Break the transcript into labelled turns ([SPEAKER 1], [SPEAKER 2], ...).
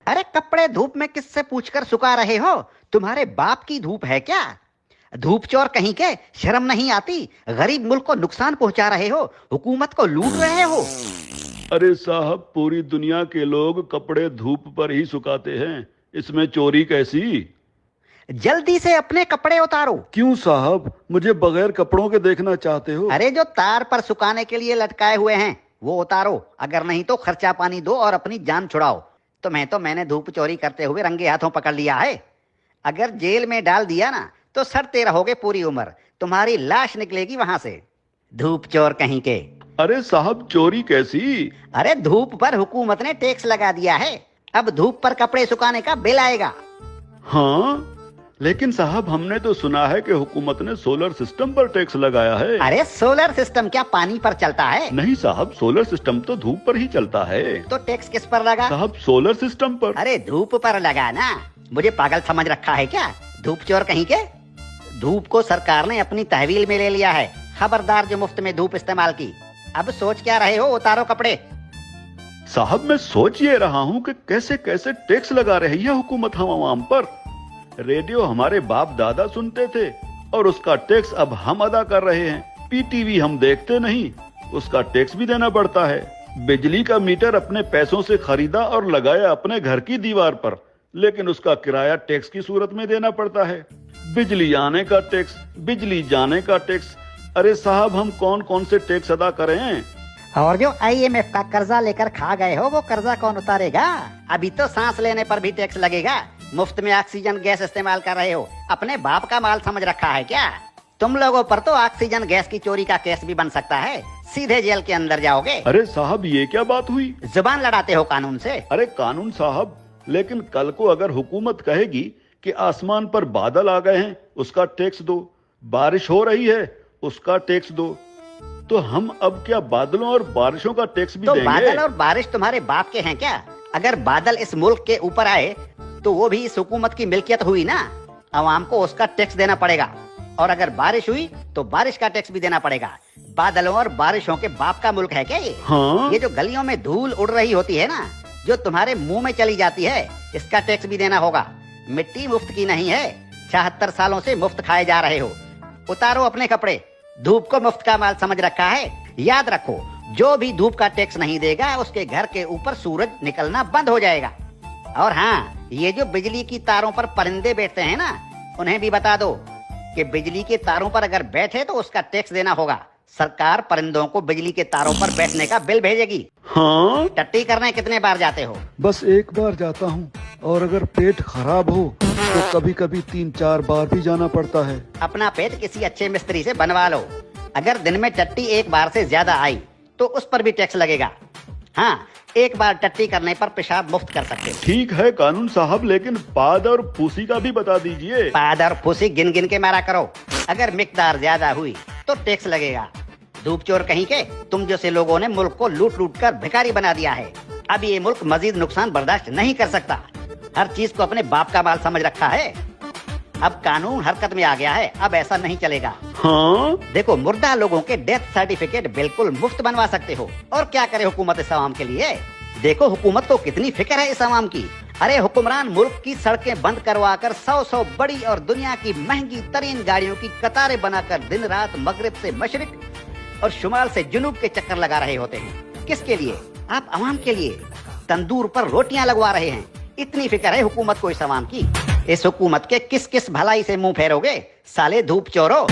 [SPEAKER 1] अरे कपड़े धूप में किससे पूछकर सुखा रहे हो? तुम्हारे बाप की धूप है क्या? धूप चोर कहीं के, शर्म नहीं आती? गरीब मुल्क को नुकसान पहुंचा रहे हो, हुकूमत को लूट रहे हो।
[SPEAKER 2] अरे साहब, पूरी दुनिया के लोग कपड़े धूप पर ही सुखाते हैं, इसमें चोरी कैसी?
[SPEAKER 1] जल्दी से अपने कपड़े उतारो।
[SPEAKER 2] क्यों साहब, मुझे बगैर कपड़ों के देखना चाहते हो?
[SPEAKER 1] अरे जो तार पर सुखाने के लिए लटकाए हुए हैं वो उतारो, अगर नहीं तो खर्चा पानी दो और अपनी जान छुड़ाओ। मैंने धूप चोरी करते हुए रंगे हाथों पकड़ लिया है। अगर जेल में डाल दिया ना तो सड़ते रहोगे पूरी उम्र, तुम्हारी लाश निकलेगी वहां से। धूप चोर कहीं के।
[SPEAKER 2] अरे साहब, चोरी कैसी?
[SPEAKER 1] अरे धूप पर हुकूमत ने टैक्स लगा दिया है, अब धूप पर कपड़े सुखाने का बिल आएगा।
[SPEAKER 2] हाँ, लेकिन साहब हमने तो सुना है कि हुकूमत ने सोलर सिस्टम पर टैक्स लगाया है।
[SPEAKER 1] अरे सोलर सिस्टम क्या पानी पर चलता है?
[SPEAKER 2] नहीं साहब, सोलर सिस्टम तो धूप पर ही चलता है।
[SPEAKER 1] तो टैक्स किस पर लगा?
[SPEAKER 2] साहब सोलर सिस्टम पर।
[SPEAKER 1] अरे धूप पर लगा ना, मुझे पागल समझ रखा है क्या? धूप चोर कहीं के। धूप को सरकार ने अपनी तहवील में ले लिया है, खबरदार जो मुफ्त में धूप इस्तेमाल की। अब सोच क्या रहे हो? उतारो कपड़े।
[SPEAKER 2] साहब मैं सोच ये रहा हूँ कि कैसे कैसे टैक्स लगा रही है हुकूमत हम आवाम पर। रेडियो हमारे बाप दादा सुनते थे और उसका टैक्स अब हम अदा कर रहे हैं। पीटीवी हम देखते नहीं, उसका टैक्स भी देना पड़ता है। बिजली का मीटर अपने पैसों से खरीदा और लगाया अपने घर की दीवार पर, लेकिन उसका किराया टैक्स की सूरत में देना पड़ता है। बिजली आने का टैक्स, बिजली जाने का टैक्स। अरे साहब, हम कौन कौन से टैक्स अदा करें?
[SPEAKER 1] और जो IMF का कर्जा लेकर खा गए हो वो कर्जा कौन उतारेगा? अभी तो सांस लेने पर भी टैक्स लगेगा। मुफ्त में ऑक्सीजन गैस इस्तेमाल कर रहे हो, अपने बाप का माल समझ रखा है क्या? तुम लोगों पर तो ऑक्सीजन गैस की चोरी का केस भी बन सकता है, सीधे जेल के अंदर जाओगे।
[SPEAKER 2] अरे साहब, ये क्या बात हुई?
[SPEAKER 1] जुबान लड़ाते हो कानून से।
[SPEAKER 2] अरे कानून साहब, लेकिन कल को अगर हुकूमत कहेगी कि आसमान पर बादल आ गए हैं, उसका टैक्स दो, बारिश हो रही है, उसका टैक्स दो, तो हम अब क्या बादलों और बारिशों का टैक्स भी देंगे?
[SPEAKER 1] बादल और बारिश तुम्हारे बाप के हैं क्या? अगर बादल इस मुल्क के ऊपर आए तो वो भी इस हुकूमत की मिल्कियत हुई ना, अवाम को उसका टैक्स देना पड़ेगा। और अगर बारिश हुई तो बारिश का टैक्स भी देना पड़ेगा। बादलों और बारिशों के बाप का मुल्क है क्या ये?
[SPEAKER 2] हाँ?
[SPEAKER 1] ये जो गलियों में धूल उड़ रही होती है ना, जो तुम्हारे मुंह में चली जाती है, इसका टैक्स भी देना होगा। मिट्टी मुफ्त की नहीं है, 76 सालों से मुफ्त खाए जा रहे हो। उतारो अपने कपड़े, धूप को मुफ्त का माल समझ रखा है। याद रखो, जो भी धूप का टैक्स नहीं देगा उसके घर के ऊपर सूरज निकलना बंद हो जाएगा। और हाँ, ये जो बिजली की तारों पर परिंदे बैठते हैं ना, उन्हें भी बता दो कि बिजली के तारों पर अगर बैठे तो उसका टैक्स देना होगा। सरकार परिंदों को बिजली के तारों पर बैठने का बिल भेजेगी।
[SPEAKER 2] हाँ?
[SPEAKER 1] टट्टी करने कितने बार जाते हो?
[SPEAKER 2] बस एक बार जाता हूँ, और अगर पेट खराब हो तो कभी कभी 3-4 बार भी जाना पड़ता है।
[SPEAKER 1] अपना पेट किसी अच्छे मिस्त्री से बनवा लो। अगर दिन में टट्टी एक बार से ज्यादा आई तो उस पर भी टैक्स लगेगा। हाँ, एक बार टट्टी करने पर पेशाब मुफ्त कर सकते हो।
[SPEAKER 2] ठीक है कानून साहब, लेकिन पाद और फूसी का भी बता दीजिए।
[SPEAKER 1] पाद और फूसी गिन गिन के मारा करो, अगर मिकदार ज्यादा हुई तो टैक्स लगेगा। धूप चोर कहीं के, तुम जैसे लोगों ने मुल्क को लूट लूट कर भिखारी बना दिया है। अब ये मुल्क मजीद नुकसान बर्दाश्त नहीं कर सकता। हर चीज को अपने बाप का माल समझ रखा है। अब कानून हरकत में आ गया है, अब ऐसा नहीं चलेगा।
[SPEAKER 2] हाँ?
[SPEAKER 1] देखो, मुर्दा लोगों के डेथ सर्टिफिकेट बिल्कुल मुफ्त बनवा सकते हो। और क्या करे हुकूमत इस आवाम के लिए? देखो हुकूमत को कितनी फिक्र है इस आवाम की। अरे हुक्मरान मुल्क की सड़कें बंद करवा कर 100 बड़ी और दुनिया की महंगी तरीन गाड़ियों की कतारें बनाकर दिन रात मगरिब से मशरिक और शुमाल से जुनूब के चक्कर लगा रहे होते हैं। किसके लिए? आप आवाम के लिए। तंदूर पर रोटियां लगवा रहे हैं। इतनी फिक्र है हुकूमत को इस आवाम की। इस हुकूमत के किस किस भलाई से मुंह फेरोगे साले धूप चोरो?